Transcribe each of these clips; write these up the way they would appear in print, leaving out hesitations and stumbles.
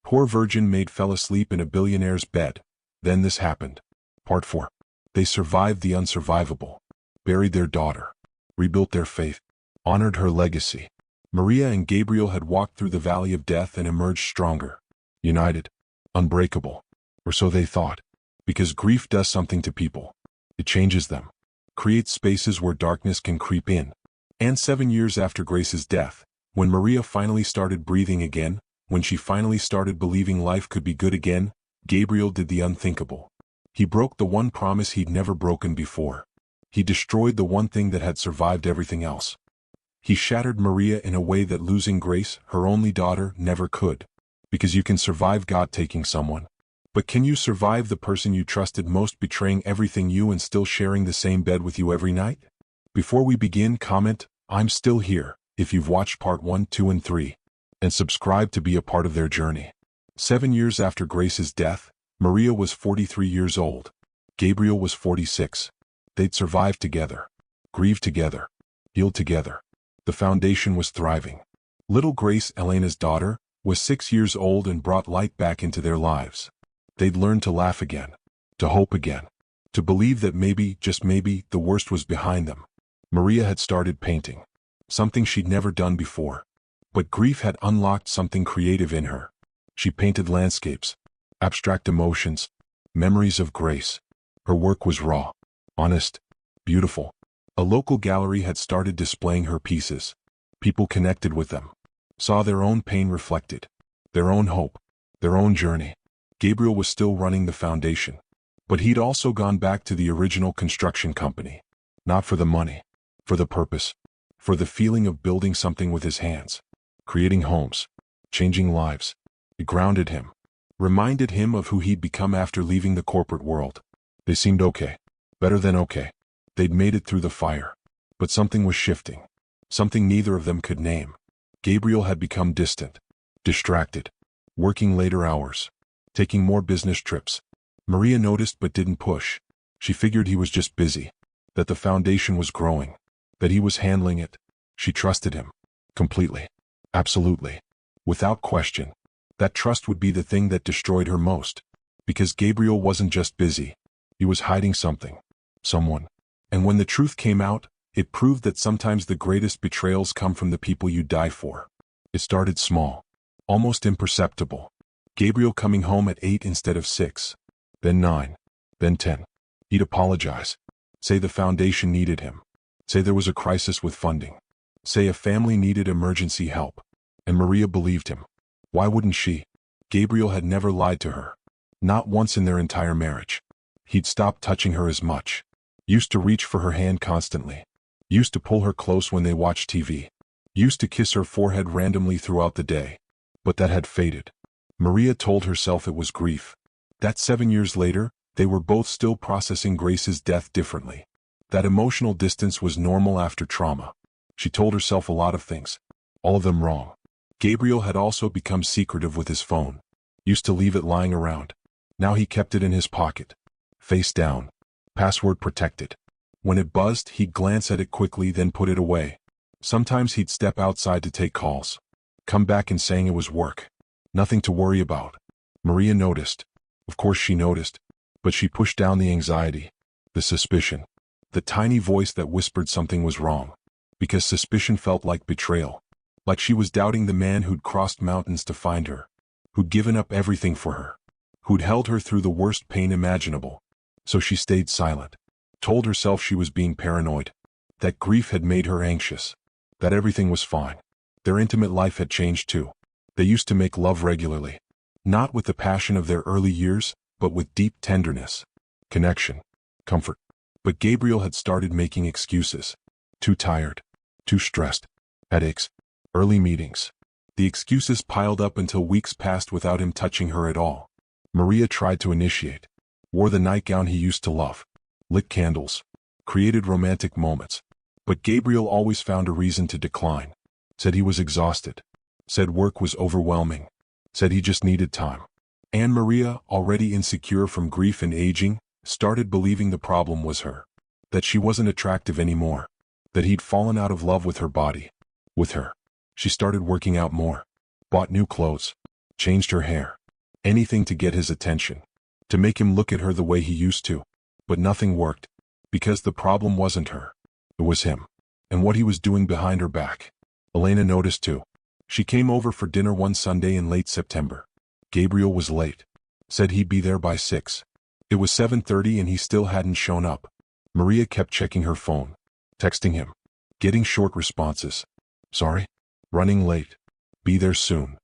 Poor virgin Maid fell asleep in a billionaire's bed. Then this happened. Part 4. They survived the unsurvivable. Buried their daughter. Rebuilt their faith. Honored her legacy. Maria and Gabriel had walked through the valley of death and emerged stronger. United. Unbreakable. Or so they thought. Because grief does something to people. It changes them. Creates spaces where darkness can creep in. And 7 years after Grace's death, when Maria finally started breathing again, when she finally started believing life could be good again, Gabriel did the unthinkable. He broke the one promise he'd never broken before. He destroyed the one thing that had survived everything else. He shattered Maria in a way that losing Grace, her only daughter, never could. Because you can survive God taking someone. But can you survive the person you trusted most betraying everything you and still sharing the same bed with you every night? Before we begin, comment, "I'm still here," if you've watched part 1, 2, and 3. And subscribe to be a part of their journey. 7 years after Grace's death, Maria was 43 years old. Gabriel was 46. They'd survived together. Grieved together. Healed together. The foundation was thriving. Little Grace, Elena's daughter, was 6 years old and brought light back into their lives. They'd learned to laugh again. To hope again. To believe that maybe, just maybe, the worst was behind them. Maria had started painting. Something she'd never done before. But grief had unlocked something creative in her. She painted landscapes, abstract emotions, memories of Grace. Her work was raw, honest, beautiful. A local gallery had started displaying her pieces. People connected with them, saw their own pain reflected, their own hope, their own journey. Gabriel was still running the foundation, but he'd also gone back to the original construction company. Not for the money, for the purpose, for the feeling of building something with his hands. Creating homes, changing lives. It grounded him, reminded him of who he'd become after leaving the corporate world. They seemed okay, better than okay. They'd made it through the fire. But something was shifting, something neither of them could name. Gabriel had become distant, distracted, working later hours, taking more business trips. Maria noticed but didn't push. She figured he was just busy, that the foundation was growing, that he was handling it. She trusted him, completely. Absolutely. Without question. That trust would be the thing that destroyed her most. Because Gabriel wasn't just busy. He was hiding something. Someone. And when the truth came out, it proved that sometimes the greatest betrayals come from the people you die for. It started small. Almost imperceptible. Gabriel coming home at 8 instead of 6. Then 9. Then 10. He'd apologize. Say the foundation needed him. Say there was a crisis with funding. Say a family needed emergency help. And Maria believed him. Why wouldn't she? Gabriel had never lied to her. Not once in their entire marriage. He'd stopped touching her as much. Used to reach for her hand constantly. Used to pull her close when they watched TV. Used to kiss her forehead randomly throughout the day. But that had faded. Maria told herself it was grief. That 7 years later, they were both still processing Grace's death differently. That emotional distance was normal after trauma. She told herself a lot of things. All of them wrong. Gabriel had also become secretive with his phone. Used to leave it lying around. Now he kept it in his pocket. Face down. Password protected. When it buzzed, he'd glance at it quickly, then put it away. Sometimes he'd step outside to take calls. Come back and saying it was work. Nothing to worry about. Maria noticed. Of course she noticed. But she pushed down the anxiety. The suspicion. The tiny voice that whispered something was wrong. Because suspicion felt like betrayal. Like she was doubting the man who'd crossed mountains to find her. Who'd given up everything for her. Who'd held her through the worst pain imaginable. So she stayed silent. Told herself she was being paranoid. That grief had made her anxious. That everything was fine. Their intimate life had changed too. They used to make love regularly. Not with the passion of their early years, but with deep tenderness. Connection. Comfort. But Gabriel had started making excuses. Too tired. Too stressed. Headaches. Early meetings. The excuses piled up until weeks passed without him touching her at all. Maria tried to initiate. Wore the nightgown he used to love. Lit candles. Created romantic moments. But Gabriel always found a reason to decline. Said he was exhausted. Said work was overwhelming. Said he just needed time. And Maria, already insecure from grief and aging, started believing the problem was her. That she wasn't attractive anymore. That he'd fallen out of love with her body. With her. She started working out more. Bought new clothes. Changed her hair. Anything to get his attention. To make him look at her the way he used to. But nothing worked. Because the problem wasn't her. It was him. And what he was doing behind her back. Elena noticed too. She came over for dinner one Sunday in late September. Gabriel was late. Said he'd be there by 6. It was 7:30 and he still hadn't shown up. Maria kept checking her phone. Texting him. Getting short responses. Sorry? Running late. Be there soon.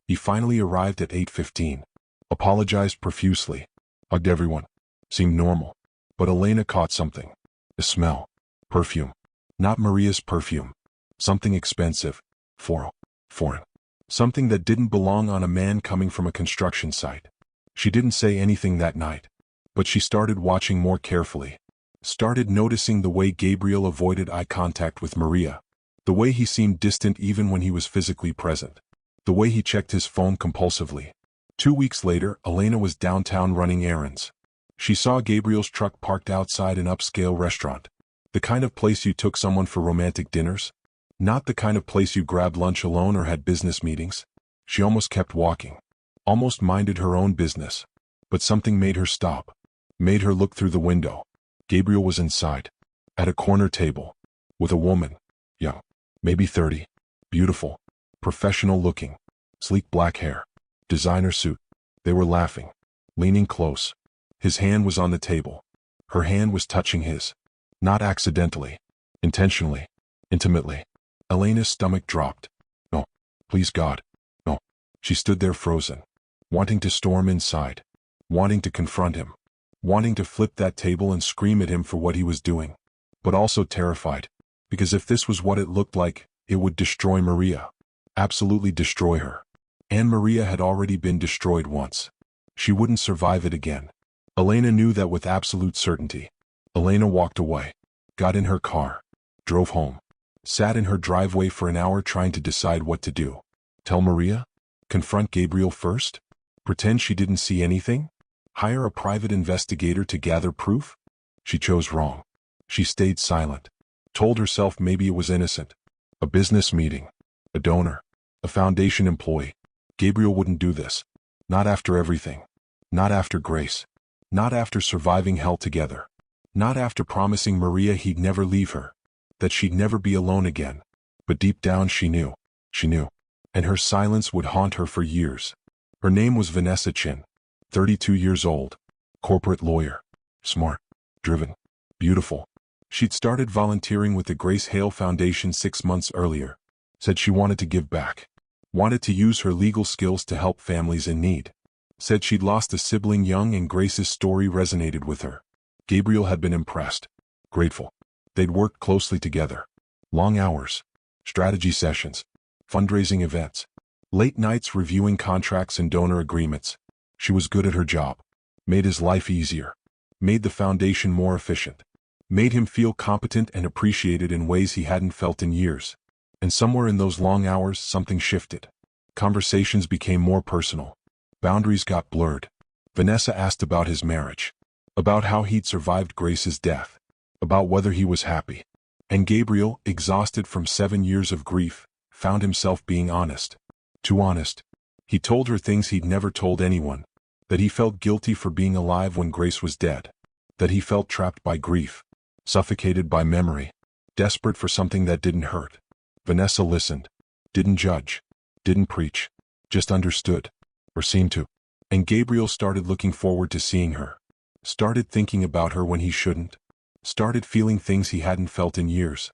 He finally arrived at 8:15. Apologized profusely. Hugged everyone. Seemed normal. But Elena caught something. A smell. Perfume. Not Maria's perfume. Something expensive. Foreign. Something that didn't belong on a man coming from a construction site. She didn't say anything that night. But she started watching more carefully. Started noticing the way Gabriel avoided eye contact with Maria. The way he seemed distant even when he was physically present. The way he checked his phone compulsively. 2 weeks later, Elena was downtown running errands. She saw Gabriel's truck parked outside an upscale restaurant. The kind of place you took someone for romantic dinners. Not the kind of place you grabbed lunch alone or had business meetings. She almost kept walking. Almost minded her own business. But something made her stop. Made her look through the window. Gabriel was inside. At a corner table. With a woman. Young. Maybe 30. Beautiful. Professional looking. Sleek black hair. Designer suit. They were laughing. Leaning close. His hand was on the table. Her hand was touching his. Not accidentally. Intentionally. Intimately. Elena's stomach dropped. No. Please God. No. She stood there frozen. Wanting to storm inside. Wanting to confront him. Wanting to flip that table and scream at him for what he was doing. But also terrified. Because if this was what it looked like, it would destroy Maria. Absolutely destroy her. And Maria had already been destroyed once. She wouldn't survive it again. Elena knew that with absolute certainty. Elena walked away. Got in her car. Drove home. Sat in her driveway for an hour trying to decide what to do. Tell Maria? Confront Gabriel first? Pretend she didn't see anything? Hire a private investigator to gather proof? She chose wrong. She stayed silent. Told herself maybe it was innocent. A business meeting. A donor. A foundation employee. Gabriel wouldn't do this. Not after everything. Not after Grace. Not after surviving hell together. Not after promising Maria he'd never leave her. That she'd never be alone again. But deep down she knew. She knew. And her silence would haunt her for years. Her name was Vanessa Chin. 32 years old. Corporate lawyer. Smart. Driven. Beautiful. She'd started volunteering with the Grace Hale Foundation 6 months earlier. Said she wanted to give back. Wanted to use her legal skills to help families in need. Said she'd lost a sibling young and Grace's story resonated with her. Gabriel had been impressed. Grateful. They'd worked closely together. Long hours. Strategy sessions. Fundraising events. Late nights reviewing contracts and donor agreements. She was good at her job. Made his life easier. Made the foundation more efficient. Made him feel competent and appreciated in ways he hadn't felt in years. And somewhere in those long hours, something shifted. Conversations became more personal. Boundaries got blurred. Vanessa asked about his marriage. About how he'd survived Grace's death. About whether he was happy. And Gabriel, exhausted from 7 years of grief, found himself being honest. Too honest. He told her things he'd never told anyone. That he felt guilty for being alive when Grace was dead. That he felt trapped by grief. Suffocated by memory. Desperate for something that didn't hurt. Vanessa listened. Didn't judge. Didn't preach. Just understood. Or seemed to. And Gabriel started looking forward to seeing her. Started thinking about her when he shouldn't. Started feeling things he hadn't felt in years.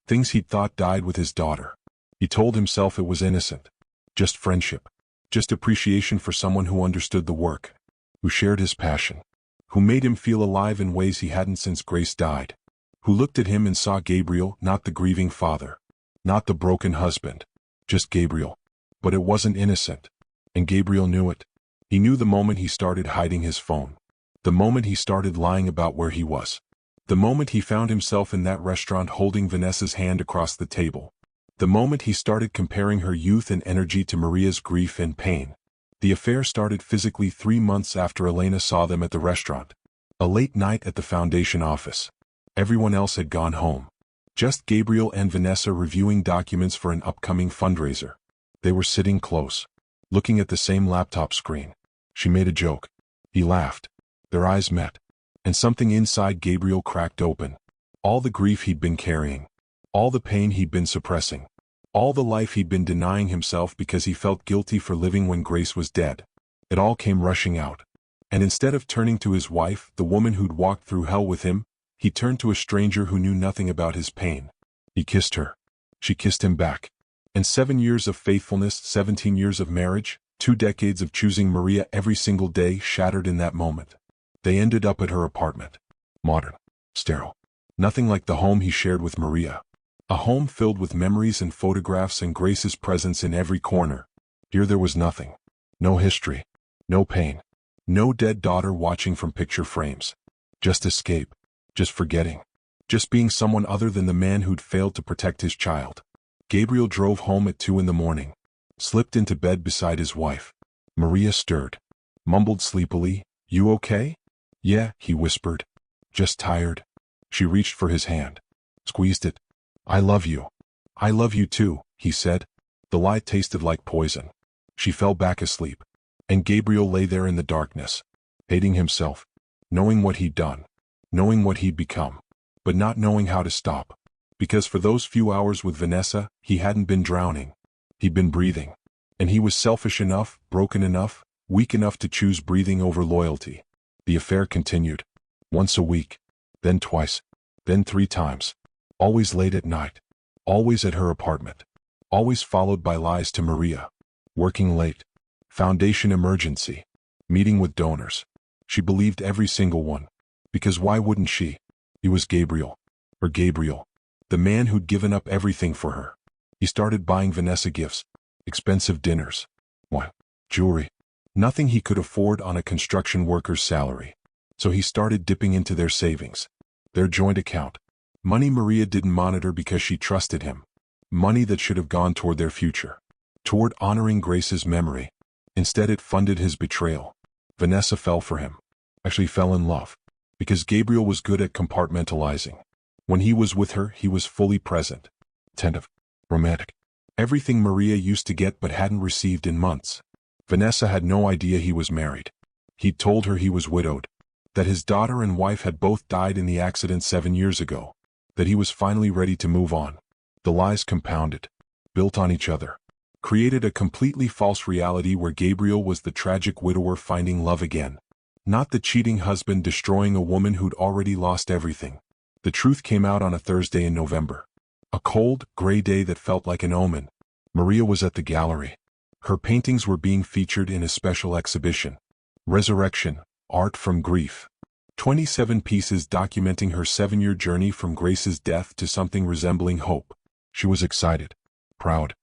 Things he'd thought died with his daughter. He told himself it was innocent. Just friendship. Just appreciation for someone who understood the work. Who shared his passion. Who made him feel alive in ways he hadn't since Grace died. Who looked at him and saw Gabriel, not the grieving father. Not the broken husband. Just Gabriel. But it wasn't innocent. And Gabriel knew it. He knew the moment he started hiding his phone. The moment he started lying about where he was. The moment he found himself in that restaurant holding Vanessa's hand across the table. The moment he started comparing her youth and energy to Maria's grief and pain. The affair started physically 3 months after Elena saw them at the restaurant. A late night at the foundation office. Everyone else had gone home. Just Gabriel and Vanessa reviewing documents for an upcoming fundraiser. They were sitting close. Looking at the same laptop screen. She made a joke. He laughed. Their eyes met. And something inside Gabriel cracked open. All the grief he'd been carrying. All the pain he'd been suppressing. All the life he'd been denying himself because he felt guilty for living when Grace was dead. It all came rushing out. And instead of turning to his wife, the woman who'd walked through hell with him, he turned to a stranger who knew nothing about his pain. He kissed her. She kissed him back. And 7 years of faithfulness, 17 years of marriage, 2 decades of choosing Maria every single day shattered in that moment. They ended up at her apartment. Modern. Sterile. Nothing like the home he shared with Maria. A home filled with memories and photographs and Grace's presence in every corner. Here there was nothing. No history. No pain. No dead daughter watching from picture frames. Just escape. Just forgetting. Just being someone other than the man who'd failed to protect his child. Gabriel drove home at 2 a.m. Slipped into bed beside his wife. Maria stirred. Mumbled sleepily, "You okay?" "Yeah," he whispered. "Just tired." She reached for his hand. Squeezed it. "I love you." "I love you too," he said. The lie tasted like poison. She fell back asleep. And Gabriel lay there in the darkness, hating himself, knowing what he'd done, knowing what he'd become, but not knowing how to stop. Because for those few hours with Vanessa, he hadn't been drowning. He'd been breathing. And he was selfish enough, broken enough, weak enough to choose breathing over loyalty. The affair continued. Once a week, then twice, then 3 times. Always late at night. Always at her apartment. Always followed by lies to Maria. Working late. Foundation emergency. Meeting with donors. She believed every single one. Because why wouldn't she? He was Gabriel. Her Gabriel. The man who'd given up everything for her. He started buying Vanessa gifts. Expensive dinners. What? Jewelry. Nothing he could afford on a construction worker's salary. So he started dipping into their savings. Their joint account. Money Maria didn't monitor because she trusted him. Money that should have gone toward their future. Toward honoring Grace's memory. Instead it funded his betrayal. Vanessa fell for him. Actually fell in love. Because Gabriel was good at compartmentalizing. When he was with her, he was fully present. Attentive. Romantic. Everything Maria used to get but hadn't received in months. Vanessa had no idea he was married. He'd told her he was widowed. That his daughter and wife had both died in the accident 7 years ago. That he was finally ready to move on. The lies compounded. Built on each other. Created a completely false reality where Gabriel was the tragic widower finding love again. Not the cheating husband destroying a woman who'd already lost everything. The truth came out on a Thursday in November. A cold, gray day that felt like an omen. Maria was at the gallery. Her paintings were being featured in a special exhibition. Resurrection, Art from Grief. 27 pieces documenting her 7-year journey from Grace's death to something resembling hope. She was excited. Proud.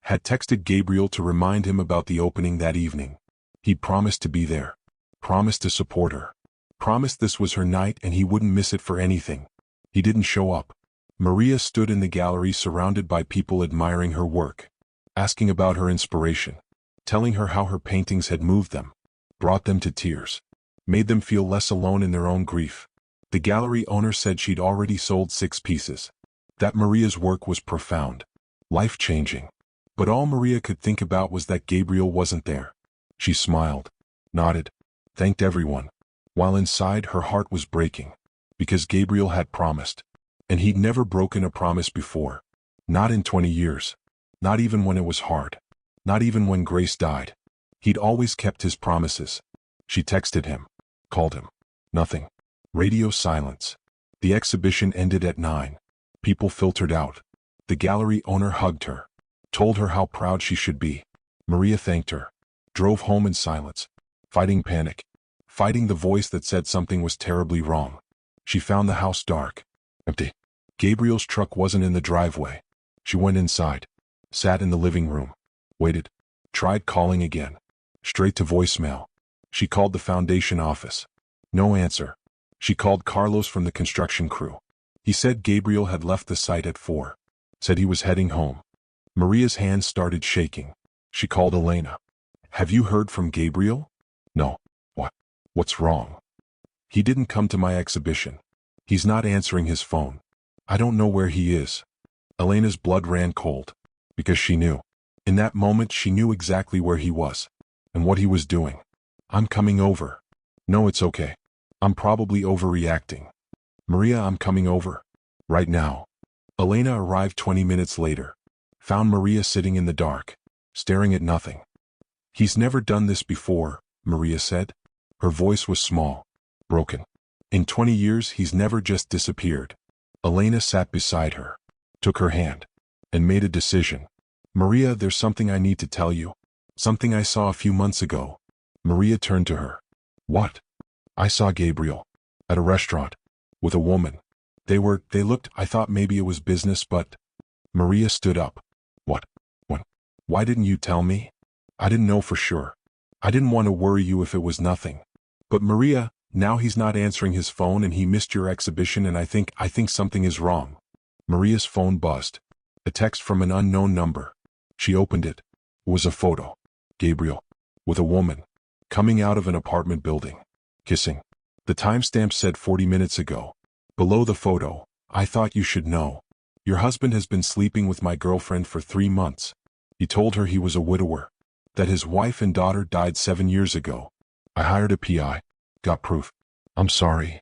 Had texted Gabriel to remind him about the opening that evening. He'd promised to be there. Promised to support her. Promised this was her night and he wouldn't miss it for anything. He didn't show up. Maria stood in the gallery surrounded by people admiring her work. Asking about her inspiration. Telling her how her paintings had moved them. Brought them to tears. Made them feel less alone in their own grief. The gallery owner said she'd already sold 6 pieces. That Maria's work was profound. Life-changing. But all Maria could think about was that Gabriel wasn't there. She smiled. Nodded. Thanked everyone. While inside her heart was breaking. Because Gabriel had promised. And he'd never broken a promise before. Not in 20 years. Not even when it was hard. Not even when Grace died. He'd always kept his promises. She texted him. Called him. Nothing. Radio silence. The exhibition ended at 9. People filtered out. The gallery owner hugged her. Told her how proud she should be. Maria thanked her. Drove home in silence. Fighting panic. Fighting the voice that said something was terribly wrong. She found the house dark. Empty. Gabriel's truck wasn't in the driveway. She went inside. Sat in the living room. Waited. Tried calling again. Straight to voicemail. She called the foundation office. No answer. She called Carlos from the construction crew. He said Gabriel had left the site at 4. Said he was heading home. Maria's hands started shaking. She called Elena. Have you heard from Gabriel? No. What? What's wrong? He didn't come to my exhibition. He's not answering his phone. I don't know where he is. Elena's blood ran cold. Because she knew. In that moment she knew exactly where he was. And what he was doing. I'm coming over. No, it's okay. I'm probably overreacting. Maria, I'm coming over. Right now. Elena arrived 20 minutes later. Found Maria sitting in the dark, staring at nothing. He's never done this before, Maria said. Her voice was small, broken. In 20 years, he's never just disappeared. Elena sat beside her, took her hand, and made a decision. Maria, there's something I need to tell you. Something I saw a few months ago. Maria turned to her. What? I saw Gabriel. At a restaurant. With a woman. They looked, I thought maybe it was business, but... Maria stood up. What? When? Why didn't you tell me? I didn't know for sure. I didn't want to worry you if it was nothing. But Maria, now he's not answering his phone and he missed your exhibition and I think something is wrong. Maria's phone buzzed. A text from an unknown number. She opened it. It was a photo. Gabriel. With a woman. Coming out of an apartment building. Kissing. The timestamp said 40 minutes ago. Below the photo, I thought you should know. Your husband has been sleeping with my girlfriend for 3 months. He told her he was a widower. That his wife and daughter died 7 years ago. I hired a PI. Got proof. I'm sorry.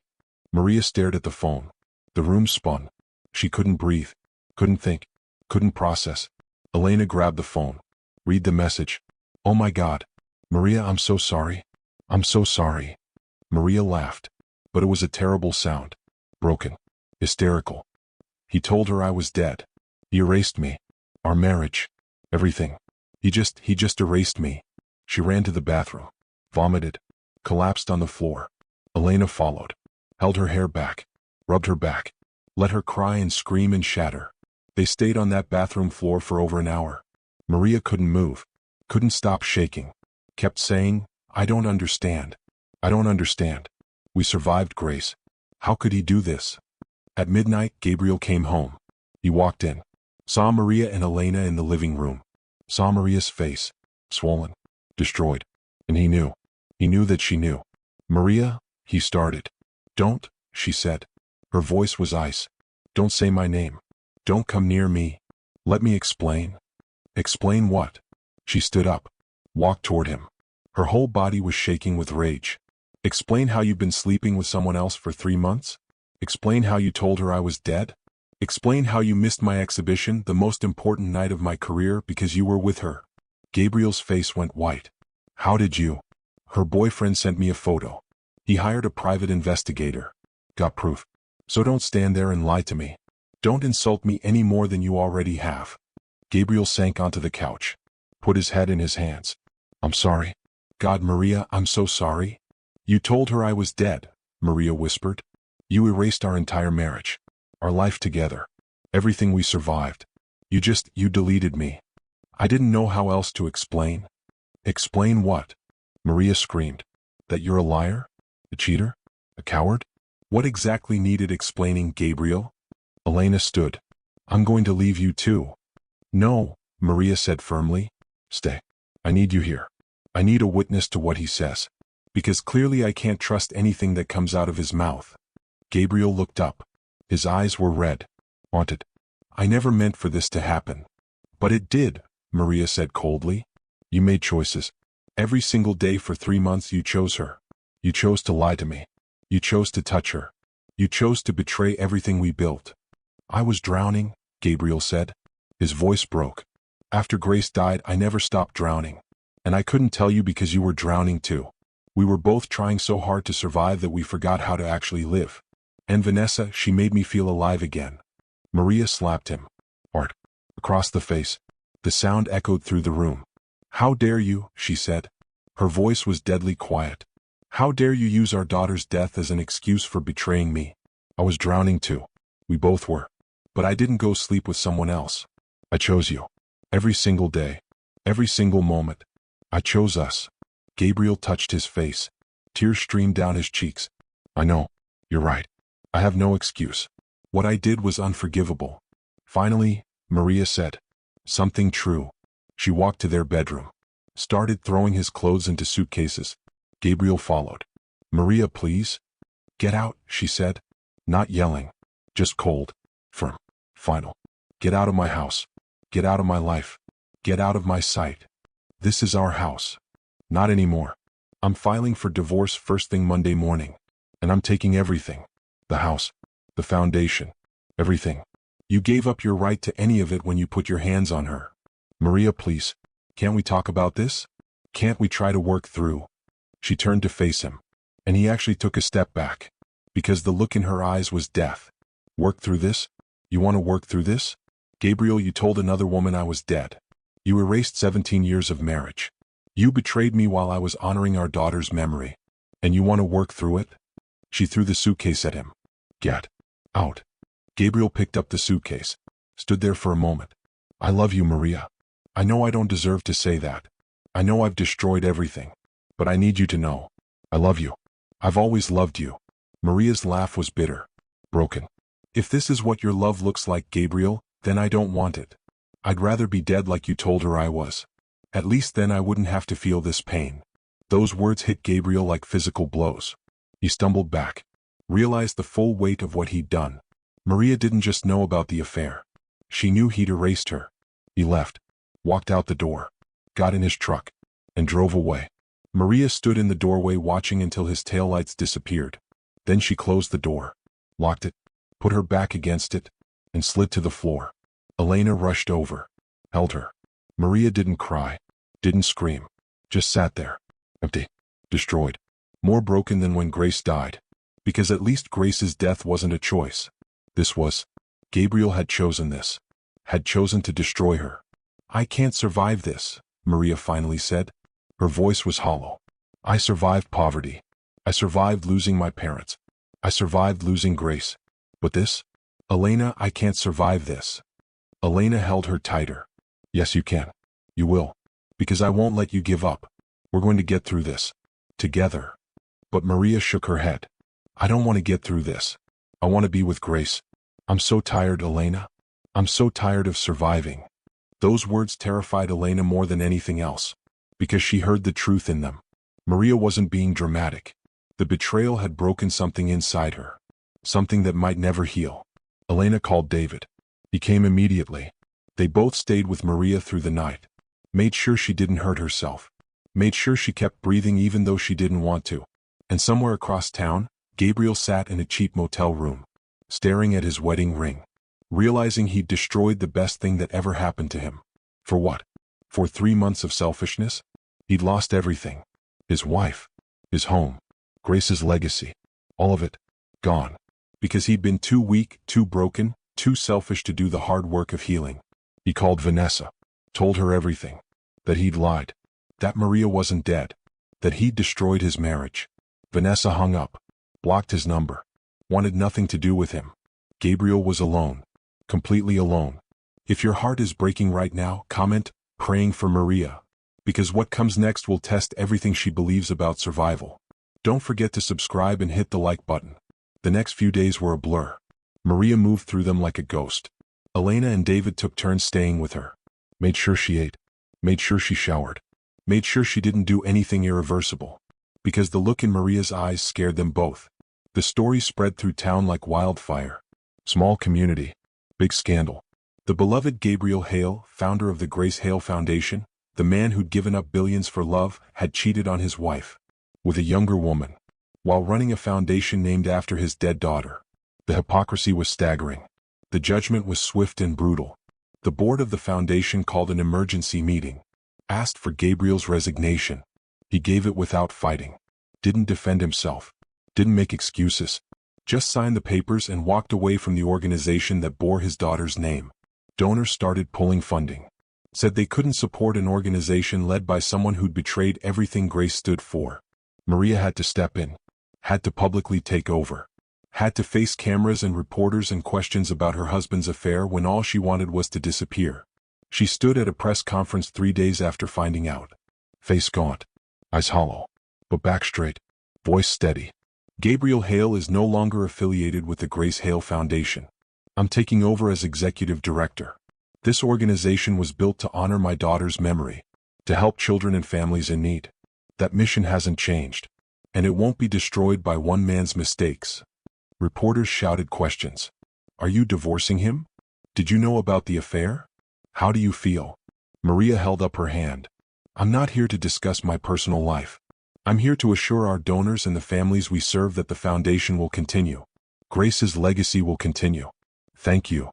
Maria stared at the phone. The room spun. She couldn't breathe. Couldn't think. Couldn't process. Elena grabbed the phone. Read the message. Oh my God. Maria, I'm so sorry. I'm so sorry. Maria laughed. But it was a terrible sound. Broken. Hysterical. He told her I was dead. He erased me. Our marriage. Everything. He just erased me. She ran to the bathroom. Vomited. Collapsed on the floor. Elena followed. Held her hair back. Rubbed her back. Let her cry and scream and shatter. They stayed on that bathroom floor for over an hour. Maria couldn't move. Couldn't stop shaking. Kept saying, I don't understand. I don't understand. We survived, Grace. How could he do this? At midnight, Gabriel came home. He walked in. Saw Maria and Elena in the living room. Saw Maria's face. Swollen. Destroyed. And he knew. He knew that she knew. Maria, he started. Don't, she said. Her voice was ice. Don't say my name. Don't come near me. Let me explain. Explain what? She stood up. Walked toward him. Her whole body was shaking with rage. Explain how you've been sleeping with someone else for 3 months? Explain how you told her I was dead? Explain how you missed my exhibition, the most important night of my career, because you were with her. Gabriel's face went white. How did you? Her boyfriend sent me a photo. He hired a private investigator. Got proof. So don't stand there and lie to me. Don't insult me any more than you already have. Gabriel sank onto the couch. Put his head in his hands. I'm sorry. God, Maria, I'm so sorry. You told her I was dead, Maria whispered. You erased our entire marriage. Our life together. Everything we survived. You deleted me. I didn't know how else to explain. Explain what? Maria screamed. That you're a liar? A cheater? A coward? What exactly needed explaining, Gabriel? Elena stood. I'm going to leave you too. No, Maria said firmly. Stay. I need you here. I need a witness to what he says. Because clearly I can't trust anything that comes out of his mouth. Gabriel looked up. His eyes were red. Haunted. I never meant for this to happen. But it did, Maria said coldly. You made choices. Every single day for 3 months you chose her. You chose to lie to me. You chose to touch her. You chose to betray everything we built. I was drowning, Gabriel said. His voice broke. After Grace died, I never stopped drowning. And I couldn't tell you because you were drowning too. We were both trying so hard to survive that we forgot how to actually live. And Vanessa, she made me feel alive again. Maria slapped him. Hard. Across the face. The sound echoed through the room. How dare you, she said. Her voice was deadly quiet. How dare you use our daughter's death as an excuse for betraying me? I was drowning too. We both were. But I didn't go sleep with someone else. I chose you. Every single day. Every single moment. I chose us. Gabriel touched his face. Tears streamed down his cheeks. I know. You're right. I have no excuse. What I did was unforgivable. Finally, Maria said. Something true. She walked to their bedroom. Started throwing his clothes into suitcases. Gabriel followed. Maria, please. Get out, she said. Not yelling. Just cold. Firm. Final. Get out of my house. Get out of my life. Get out of my sight. This is our house. Not anymore. I'm filing for divorce first thing Monday morning. And I'm taking everything. The house. The foundation. Everything. You gave up your right to any of it when you put your hands on her. Maria, please. Can't we talk about this? Can't we try to work through? She turned to face him. And he actually took a step back. Because the look in her eyes was death. Work through this? You want to work through this? Gabriel, you told another woman I was dead. You erased 17 years of marriage. You betrayed me while I was honoring our daughter's memory. And you want to work through it? She threw the suitcase at him. Get out. Gabriel picked up the suitcase. Stood there for a moment. I love you, Maria. I know I don't deserve to say that. I know I've destroyed everything. But I need you to know. I love you. I've always loved you. Maria's laugh was bitter. Broken. If this is what your love looks like, Gabriel, then I don't want it. I'd rather be dead like you told her I was. At least then I wouldn't have to feel this pain. Those words hit Gabriel like physical blows. He stumbled back. Realized the full weight of what he'd done. Maria didn't just know about the affair. She knew he'd erased her. He left. Walked out the door. Got in his truck. And drove away. Maria stood in the doorway watching until his taillights disappeared. Then she closed the door. Locked it. Put her back against it. And slid to the floor. Elena rushed over. Held her. Maria didn't cry. Didn't scream. Just sat there. Empty. Destroyed. More broken than when Grace died. Because at least Grace's death wasn't a choice. This was. Gabriel had chosen this. Had chosen to destroy her. I can't survive this, Maria finally said. Her voice was hollow. I survived poverty. I survived losing my parents. I survived losing Grace. But this? Elena, I can't survive this. Elena held her tighter. Yes, you can. You will. Because I won't let you give up. We're going to get through this. Together. But Maria shook her head. I don't want to get through this. I want to be with Grace. I'm so tired, Elena. I'm so tired of surviving. Those words terrified Elena more than anything else. Because she heard the truth in them. Maria wasn't being dramatic. The betrayal had broken something inside her. Something that might never heal. Elena called David. He came immediately. They both stayed with Maria through the night. Made sure she didn't hurt herself. Made sure she kept breathing even though she didn't want to. And somewhere across town, Gabriel sat in a cheap motel room. Staring at his wedding ring. Realizing he'd destroyed the best thing that ever happened to him. For what? For 3 months of selfishness? He'd lost everything. His wife. His home. Grace's legacy. All of it. Gone. Because he'd been too weak, too broken, too selfish to do the hard work of healing. He called Vanessa. Told her everything. That he'd lied. That Maria wasn't dead. That he'd destroyed his marriage. Vanessa hung up. Blocked his number. Wanted nothing to do with him. Gabriel was alone. Completely alone. If your heart is breaking right now, comment, praying for Maria. Because what comes next will test everything she believes about survival. Don't forget to subscribe and hit the like button. The next few days were a blur. Maria moved through them like a ghost. Elena and David took turns staying with her. Made sure she ate. Made sure she showered. Made sure she didn't do anything irreversible. Because the look in Maria's eyes scared them both. The story spread through town like wildfire. Small community. Big scandal. The beloved Gabriel Hale, founder of the Grace Hale Foundation, the man who'd given up billions for love, had cheated on his wife. With a younger woman. While running a foundation named after his dead daughter. The hypocrisy was staggering. The judgment was swift and brutal. The board of the foundation called an emergency meeting. Asked for Gabriel's resignation. He gave it without fighting. Didn't defend himself. Didn't make excuses. Just signed the papers and walked away from the organization that bore his daughter's name. Donors started pulling funding. Said they couldn't support an organization led by someone who'd betrayed everything Grace stood for. Maria had to step in. Had to publicly take over. Had to face cameras and reporters and questions about her husband's affair when all she wanted was to disappear. She stood at a press conference 3 days after finding out. Face gaunt. Eyes hollow. But back straight. Voice steady. Gabriel Hale is no longer affiliated with the Grace Hale Foundation. I'm taking over as executive director. This organization was built to honor my daughter's memory. To help children and families in need. That mission hasn't changed. And it won't be destroyed by one man's mistakes. Reporters shouted questions. Are you divorcing him? Did you know about the affair? How do you feel? Maria held up her hand. I'm not here to discuss my personal life. I'm here to assure our donors and the families we serve that the foundation will continue. Grace's legacy will continue. Thank you.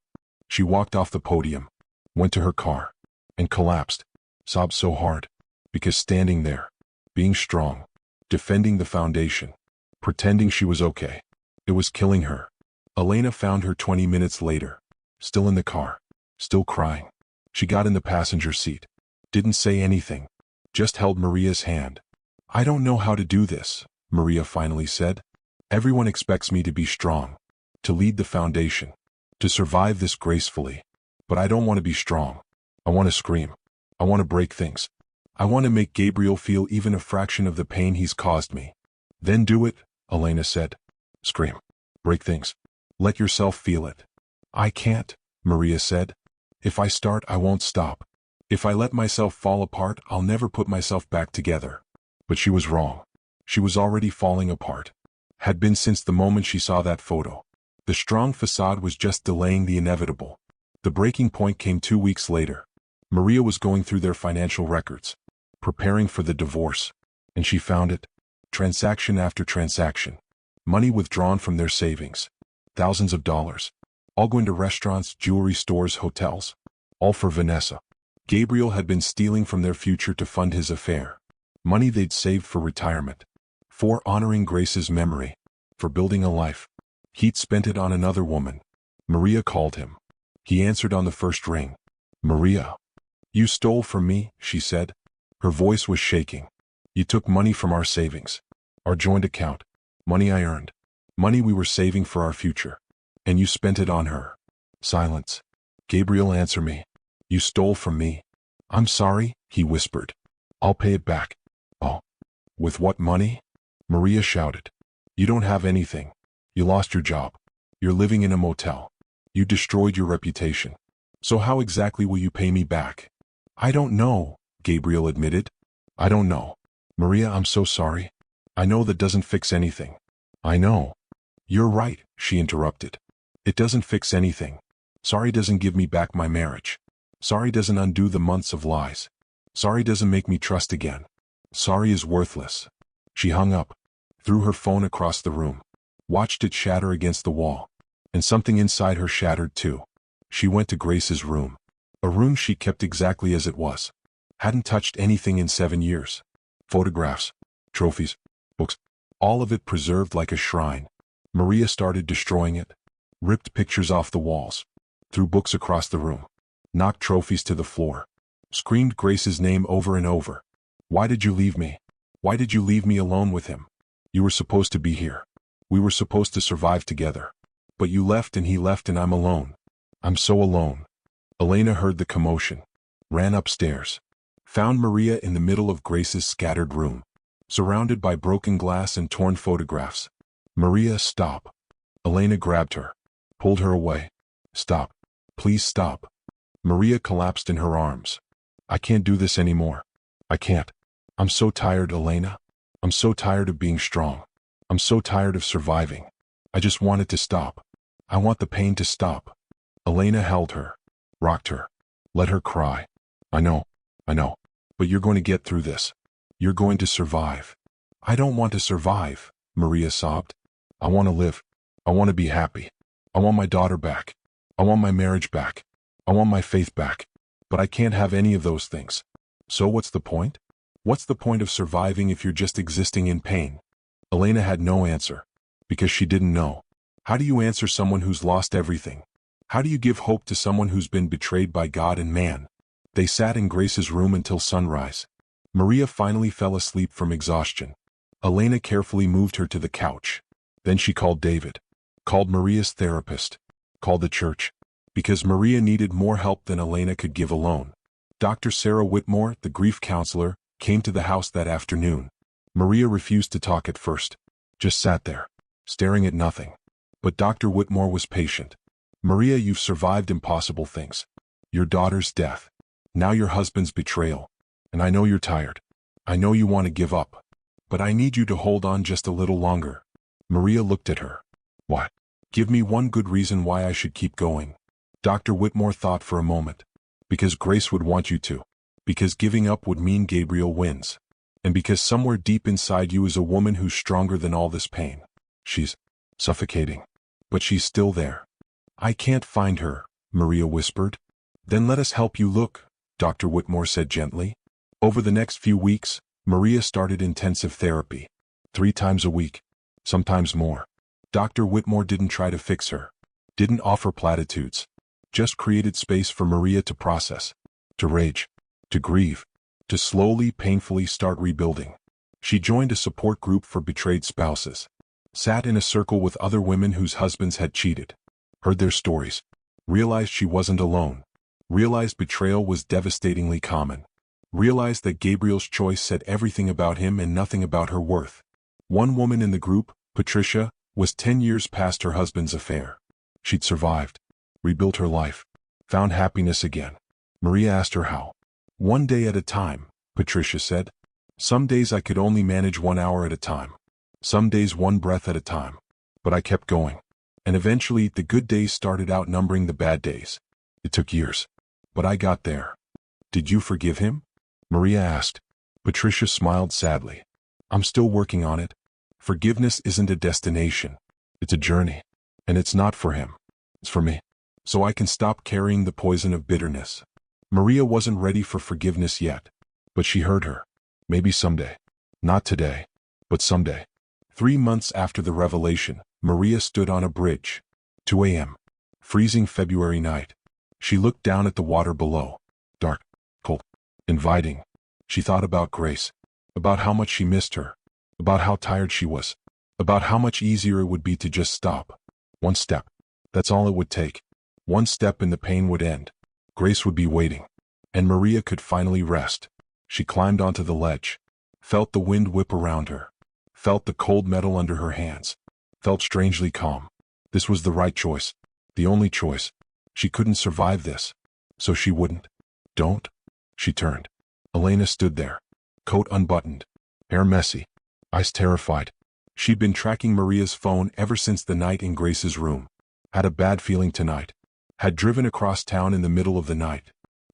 She walked off the podium, went to her car, and collapsed, sobbed so hard, because standing there, being strong, defending the foundation, pretending she was okay, it was killing her. Elena found her 20 minutes later, still in the car, still crying. She got in the passenger seat, didn't say anything, just held Maria's hand. I don't know how to do this, Maria finally said. Everyone expects me to be strong, to lead the foundation, to survive this gracefully. But I don't want to be strong. I want to scream. I want to break things. I want to make Gabriel feel even a fraction of the pain he's caused me. Then do it, Elena said. Scream. Break things. Let yourself feel it. I can't, Maria said. If I start, I won't stop. If I let myself fall apart, I'll never put myself back together. But she was wrong. She was already falling apart. Had been since the moment she saw that photo. The strong facade was just delaying the inevitable. The breaking point came 2 weeks later. Maria was going through their financial records, preparing for the divorce, and she found it. Transaction after transaction. Money withdrawn from their savings. Thousands of dollars. All going to restaurants, jewelry stores, hotels. All for Vanessa. Gabriel had been stealing from their future to fund his affair. Money they'd saved for retirement. For honoring Grace's memory. For building a life. He'd spent it on another woman. Maria called him. He answered on the first ring. Maria. You stole from me, she said. Her voice was shaking. You took money from our savings. Our joint account. Money I earned. Money we were saving for our future. And you spent it on her. Silence. Gabriel, answer me. You stole from me. I'm sorry, he whispered. I'll pay it back. Oh. With what money? Maria shouted. You don't have anything. You lost your job. You're living in a motel. You destroyed your reputation. So how exactly will you pay me back? I don't know, Gabriel admitted. I don't know. Maria, I'm so sorry. I know that doesn't fix anything. I know. You're right, she interrupted. It doesn't fix anything. Sorry doesn't give me back my marriage. Sorry doesn't undo the months of lies. Sorry doesn't make me trust again. Sorry is worthless. She hung up, threw her phone across the room, watched it shatter against the wall, and something inside her shattered too. She went to Grace's room, a room she kept exactly as it was. Hadn't touched anything in 7 years. Photographs, trophies, books, all of it preserved like a shrine. Maria started destroying it, ripped pictures off the walls, threw books across the room, knocked trophies to the floor, screamed Grace's name over and over. Why did you leave me? Why did you leave me alone with him? You were supposed to be here. We were supposed to survive together. But you left and he left and I'm alone. I'm so alone. Elena heard the commotion, ran upstairs, found Maria in the middle of Grace's scattered room, surrounded by broken glass and torn photographs. Maria, stop. Elena grabbed her, pulled her away. Stop. Please stop. Maria collapsed in her arms. I can't do this anymore. I can't. I'm so tired, Elena. I'm so tired of being strong. I'm so tired of surviving. I just want it to stop. I want the pain to stop. Elena held her, rocked her, let her cry. I know, but you're going to get through this. You're going to survive. I don't want to survive, Maria sobbed. I want to live. I want to be happy. I want my daughter back. I want my marriage back. I want my faith back. But I can't have any of those things. So what's the point? What's the point of surviving if you're just existing in pain? Elena had no answer, because she didn't know. How do you answer someone who's lost everything? How do you give hope to someone who's been betrayed by God and man? They sat in Grace's room until sunrise. Maria finally fell asleep from exhaustion. Elena carefully moved her to the couch. Then she called David, called Maria's therapist, called the church, because Maria needed more help than Elena could give alone. Dr. Sarah Whitmore, the grief counselor, came to the house that afternoon. Maria refused to talk at first, just sat there, staring at nothing. But Dr. Whitmore was patient. Maria, you've survived impossible things. Your daughter's death. Now your husband's betrayal. And I know you're tired. I know you want to give up. But I need you to hold on just a little longer. Maria looked at her. What? Give me one good reason why I should keep going. Dr. Whitmore thought for a moment. Because Grace would want you to. Because giving up would mean Gabriel wins. And because somewhere deep inside you is a woman who's stronger than all this pain. She's suffocating. But she's still there. I can't find her, Maria whispered. Then let us help you look, Dr. Whitmore said gently. Over the next few weeks, Maria started intensive therapy. 3 times a week. Sometimes more. Dr. Whitmore didn't try to fix her. Didn't offer platitudes. Just created space for Maria to process. To rage. To grieve. To slowly, painfully start rebuilding. She joined a support group for betrayed spouses. Sat in a circle with other women whose husbands had cheated. Heard their stories. Realized she wasn't alone. Realized betrayal was devastatingly common. Realized that Gabriel's choice said everything about him and nothing about her worth. One woman in the group, Patricia, was 10 years past her husband's affair. She'd survived. Rebuilt her life. Found happiness again. Maria asked her how. 1 day at a time, Patricia said. Some days I could only manage 1 hour at a time. Some days 1 breath at a time. But I kept going. And eventually the good days started outnumbering the bad days. It took years. But I got there. Did you forgive him? Maria asked. Patricia smiled sadly. I'm still working on it. Forgiveness isn't a destination. It's a journey. And it's not for him. It's for me. So I can stop carrying the poison of bitterness. Maria wasn't ready for forgiveness yet. But she heard her. Maybe someday. Not today. But someday. 3 months after the revelation, Maria stood on a bridge. 2 a.m. Freezing February night. She looked down at the water below. Dark. Cold. Inviting. She thought about Grace. About how much she missed her. About how tired she was. About how much easier it would be to just stop. 1 step. That's all it would take. 1 step and the pain would end. Grace would be waiting. And Maria could finally rest. She climbed onto the ledge. Felt the wind whip around her. Felt the cold metal under her hands. Felt strangely calm. This was the right choice. The only choice. She couldn't survive this. So she wouldn't. Don't. She turned. Elena stood there. Coat unbuttoned. Hair messy. Eyes terrified. She'd been tracking Maria's phone ever since the night in Grace's room. Had a bad feeling tonight. Had driven across town in the middle of the night.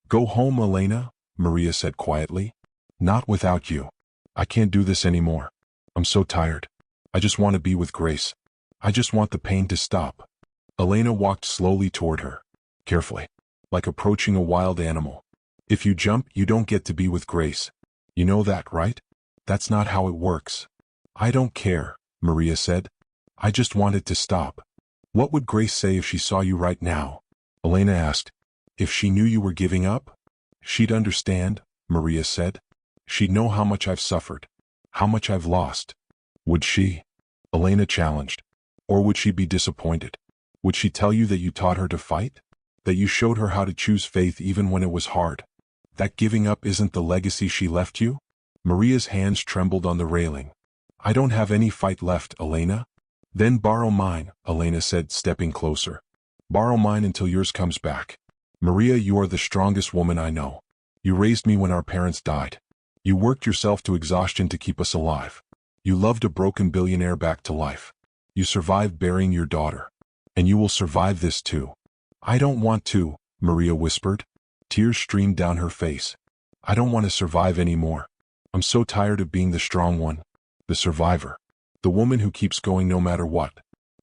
Go home, Elena, Maria said quietly. Not without you. I can't do this anymore. I'm so tired. I just want to be with Grace. I just want the pain to stop. Elena walked slowly toward her. Carefully. Like approaching a wild animal. If you jump, you don't get to be with Grace. You know that, right? That's not how it works. I don't care, Maria said. I just want it to stop. What would Grace say if she saw you right now? Elena asked. If she knew you were giving up? She'd understand, Maria said. She'd know how much I've suffered. How much I've lost. Would she? Elena challenged. Or would she be disappointed? Would she tell you that you taught her to fight? That you showed her how to choose faith even when it was hard? That giving up isn't the legacy she left you? Maria's hands trembled on the railing. I don't have any fight left, Elena. Then borrow mine, Elena said, stepping closer. Borrow mine until yours comes back. Maria, you are the strongest woman I know. You raised me when our parents died. You worked yourself to exhaustion to keep us alive. You loved a broken billionaire back to life. You survived burying your daughter. And you will survive this too. I don't want to, Maria whispered. Tears streamed down her face. I don't want to survive anymore. I'm so tired of being the strong one. The survivor. The woman who keeps going no matter what.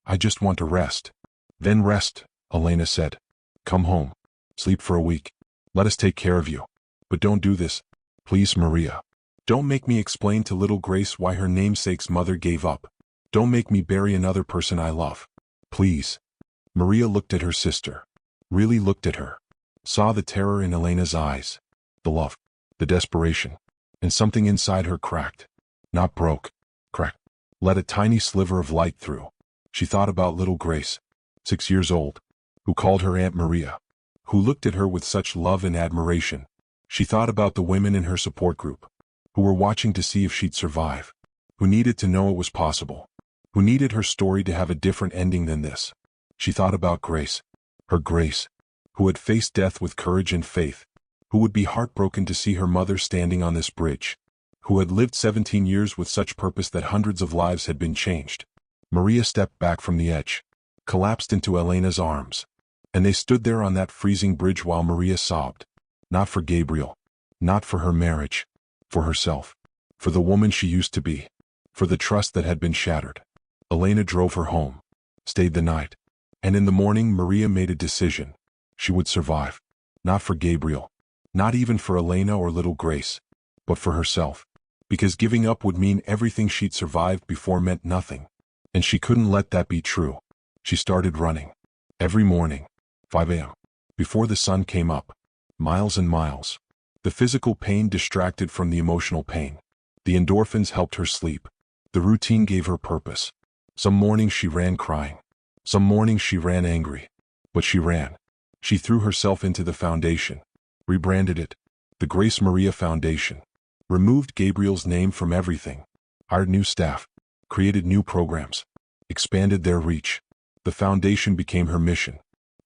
I just want to rest. Then rest, Elena said. Come home. Sleep for a week. Let us take care of you. But don't do this. Please, Maria. Don't make me explain to little Grace why her namesake's mother gave up. Don't make me bury another person I love. Please. Maria looked at her sister. Really looked at her. Saw the terror in Elena's eyes. The love. The desperation. And something inside her cracked. Not broke. Cracked. Let a tiny sliver of light through. She thought about little Grace. 6 years old. Who called her Aunt Maria. Who looked at her with such love and admiration. She thought about the women in her support group. Who were watching to see if she'd survive. Who needed to know it was possible. Who needed her story to have a different ending than this. She thought about Grace. Her Grace. Who had faced death with courage and faith. Who would be heartbroken to see her mother standing on this bridge. Who had lived 17 years with such purpose that hundreds of lives had been changed. Maria stepped back from the edge. Collapsed into Elena's arms. And they stood there on that freezing bridge while Maria sobbed. Not for Gabriel. Not for her marriage. For herself. for the woman she used to be, for the trust that had been shattered. Elena drove her home, stayed the night, and in the morning Maria made a decision. She would survive. Not for Gabriel, not even for Elena or little Grace, but for herself. Because giving up would mean everything she'd survived before meant nothing. And she couldn't let that be true. She started running. Every morning, 5 a.m., before the sun came up. Miles and miles. The physical pain distracted from the emotional pain. The endorphins helped her sleep. The routine gave her purpose. Some mornings she ran crying. Some mornings she ran angry. But she ran. She threw herself into the foundation. Rebranded it. The Grace Maria Foundation. Removed Gabriel's name from everything. Hired new staff. Created new programs. Expanded their reach. The foundation became her mission.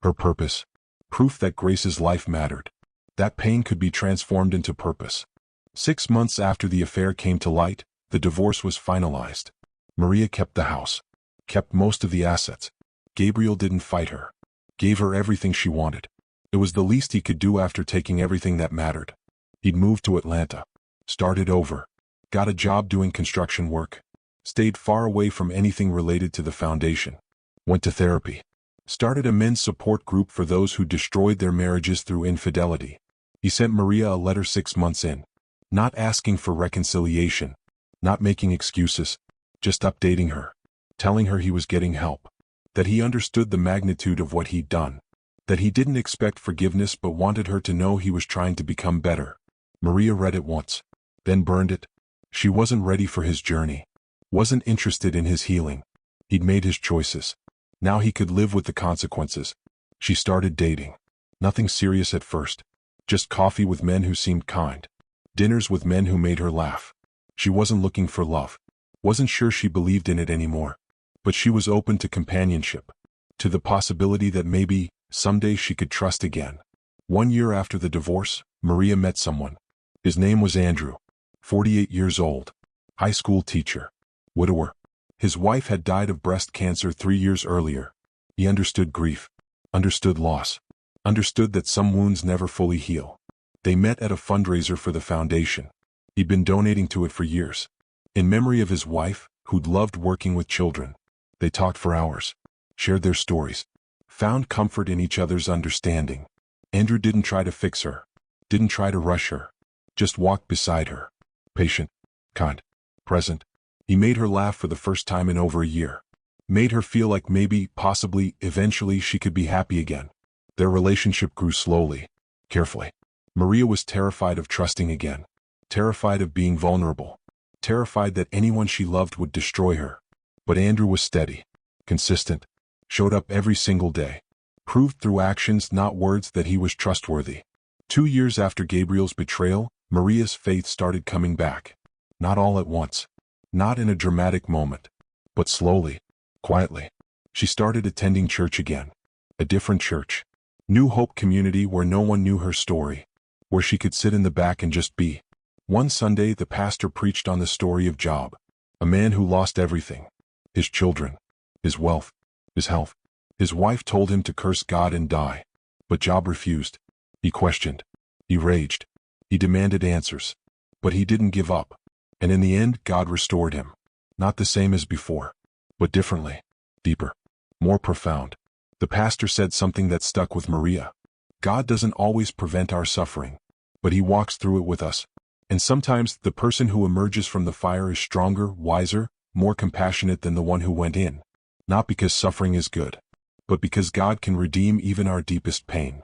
Her purpose. Proof that Grace's life mattered. That pain could be transformed into purpose. 6 months after the affair came to light, the divorce was finalized. Maria kept the house. Kept most of the assets. Gabriel didn't fight her. Gave her everything she wanted. It was the least he could do after taking everything that mattered. He'd moved to Atlanta. Started over. Got a job doing construction work. Stayed far away from anything related to the foundation. Went to therapy. Started a men's support group for those who destroyed their marriages through infidelity. He sent Maria a letter 6 months in. Not asking for reconciliation. Not making excuses. Just updating her. Telling her he was getting help. That he understood the magnitude of what he'd done. That he didn't expect forgiveness but wanted her to know he was trying to become better. Maria read it once. Then burned it. She wasn't ready for his journey. Wasn't interested in his healing. He'd made his choices. Now he could live with the consequences. She started dating. Nothing serious at first. Just coffee with men who seemed kind. Dinners with men who made her laugh. She wasn't looking for love. Wasn't sure she believed in it anymore. But she was open to companionship. To the possibility that maybe, someday she could trust again. 1 year after the divorce, Maria met someone. His name was Andrew. 48 years old. High school teacher. Widower. His wife had died of breast cancer 3 years earlier. He understood grief. Understood loss. Understood that some wounds never fully heal. They met at a fundraiser for the foundation. He'd been donating to it for years. In memory of his wife, who'd loved working with children. They talked for hours. Shared their stories. Found comfort in each other's understanding. Andrew didn't try to fix her. Didn't try to rush her. Just walked beside her. Patient. Kind. Present. He made her laugh for the first time in over a year. Made her feel like maybe, possibly, eventually she could be happy again. Their relationship grew slowly. Carefully. Maria was terrified of trusting again. Terrified of being vulnerable. Terrified that anyone she loved would destroy her. But Andrew was steady. Consistent. Showed up every single day. Proved through actions, not words, that he was trustworthy. 2 years after Gabriel's betrayal, Maria's faith started coming back. Not all at once. Not in a dramatic moment. But slowly. Quietly. She started attending church again. A different church. New Hope community where no one knew her story. Where she could sit in the back and just be. One Sunday the pastor preached on the story of Job. A man who lost everything. His children. His wealth. His health. His wife told him to curse God and die. But Job refused. He questioned. He raged. He demanded answers. But he didn't give up. And in the end God restored him. Not the same as before. But differently. Deeper. More profound. The pastor said something that stuck with Maria. God doesn't always prevent our suffering. But he walks through it with us. And sometimes the person who emerges from the fire is stronger, wiser, more compassionate than the one who went in. Not because suffering is good. But because God can redeem even our deepest pain.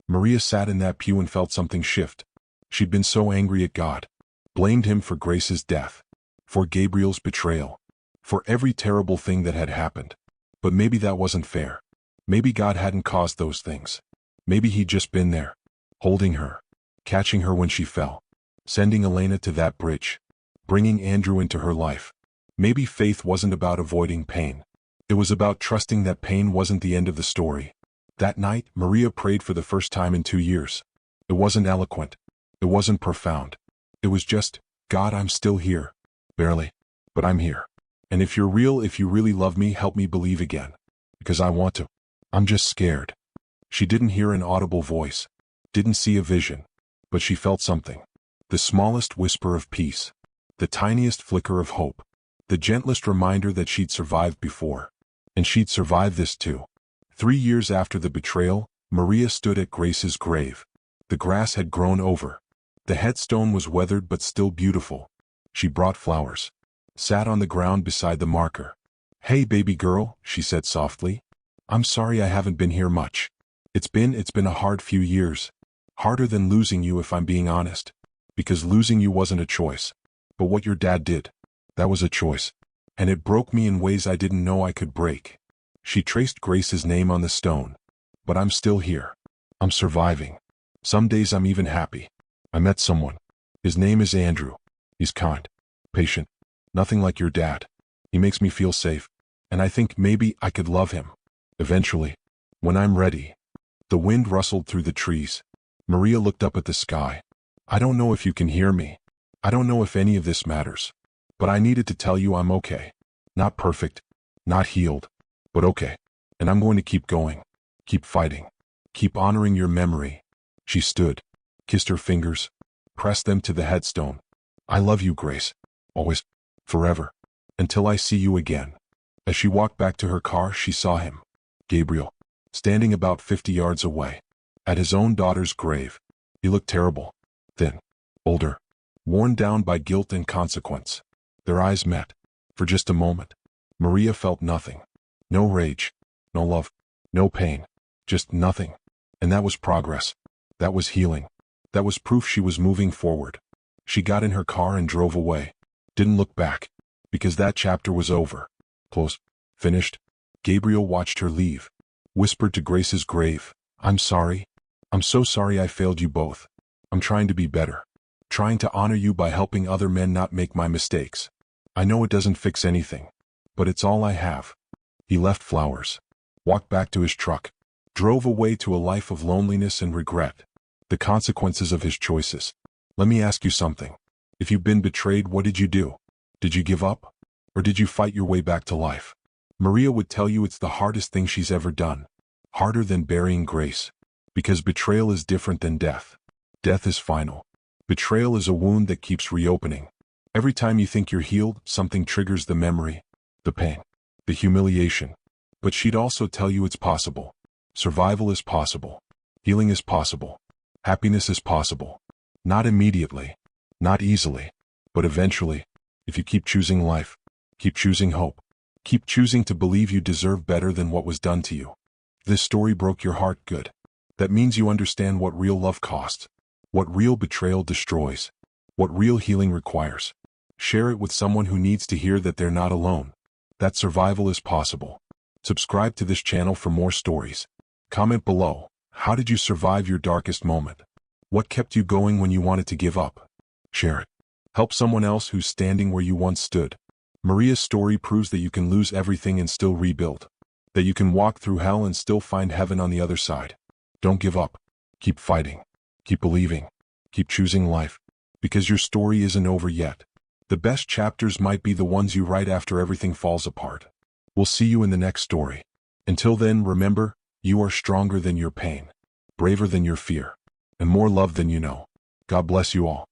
Maria sat in that pew and felt something shift. She'd been so angry at God. Blamed him for Grace's death. For Gabriel's betrayal. For every terrible thing that had happened. But maybe that wasn't fair. Maybe God hadn't caused those things. Maybe he'd just been there. Holding her. Catching her when she fell. Sending Elena to that bridge. Bringing Andrew into her life. Maybe faith wasn't about avoiding pain. It was about trusting that pain wasn't the end of the story. That night, Maria prayed for the first time in 2 years. It wasn't eloquent. It wasn't profound. It was just, God, I'm still here. Barely. But I'm here. And if you're real, if you really love me, help me believe again. Because I want to. I'm just scared. She didn't hear an audible voice. Didn't see a vision. But she felt something. The smallest whisper of peace. The tiniest flicker of hope. The gentlest reminder that she'd survived before. And she'd survive this too. 3 years after the betrayal, Maria stood at Grace's grave. The grass had grown over. The headstone was weathered but still beautiful. She brought flowers. Sat on the ground beside the marker. "Hey baby girl," she said softly. "I'm sorry I haven't been here much. It's been a hard few years. Harder than losing you if I'm being honest. Because losing you wasn't a choice. But what your dad did, that was a choice. And it broke me in ways I didn't know I could break." She traced Grace's name on the stone. "But I'm still here. I'm surviving. Some days I'm even happy. I met someone. His name is Andrew. He's kind, patient, nothing like your dad. He makes me feel safe. And I think maybe I could love him. Eventually. When I'm ready." The wind rustled through the trees. Maria looked up at the sky. "I don't know if you can hear me. I don't know if any of this matters. But I needed to tell you I'm okay. Not perfect. Not healed. But okay. And I'm going to keep going. Keep fighting. Keep honoring your memory." She stood, kissed her fingers, pressed them to the headstone. "I love you, Grace. Always. Forever. Until I see you again." As she walked back to her car, she saw him. Gabriel. Standing about 50 yards away. At his own daughter's grave. He looked terrible. Thin. Older. Worn down by guilt and consequence. Their eyes met. For just a moment. Maria felt nothing. No rage. No love. No pain. Just nothing. And that was progress. That was healing. That was proof she was moving forward. She got in her car and drove away. Didn't look back. Because that chapter was over. Closed. Finished. Gabriel watched her leave. Whispered to Grace's grave, "I'm sorry. I'm so sorry I failed you both. I'm trying to be better. Trying to honor you by helping other men not make my mistakes. I know it doesn't fix anything. But it's all I have." He left flowers. Walked back to his truck. Drove away to a life of loneliness and regret. The consequences of his choices. Let me ask you something. If you've been betrayed, what did you do? Did you give up? Or did you fight your way back to life? Maria would tell you it's the hardest thing she's ever done. Harder than burying Grace. Because betrayal is different than death. Death is final. Betrayal is a wound that keeps reopening. Every time you think you're healed, something triggers the memory, the pain, the humiliation. But she'd also tell you it's possible. Survival is possible. Healing is possible. Happiness is possible. Not immediately. Not easily. But eventually, if you keep choosing life, keep choosing hope, keep choosing to believe you deserve better than what was done to you. This story broke your heart, good. That means you understand what real love costs, what real betrayal destroys, what real healing requires. Share it with someone who needs to hear that they're not alone, that survival is possible. Subscribe to this channel for more stories. Comment below, how did you survive your darkest moment? What kept you going when you wanted to give up? Share it. Help someone else who's standing where you once stood. Maria's story proves that you can lose everything and still rebuild. That you can walk through hell and still find heaven on the other side. Don't give up. Keep fighting. Keep believing. Keep choosing life. Because your story isn't over yet. The best chapters might be the ones you write after everything falls apart. We'll see you in the next story. Until then, remember, you are stronger than your pain, braver than your fear, and more loved than you know. God bless you all.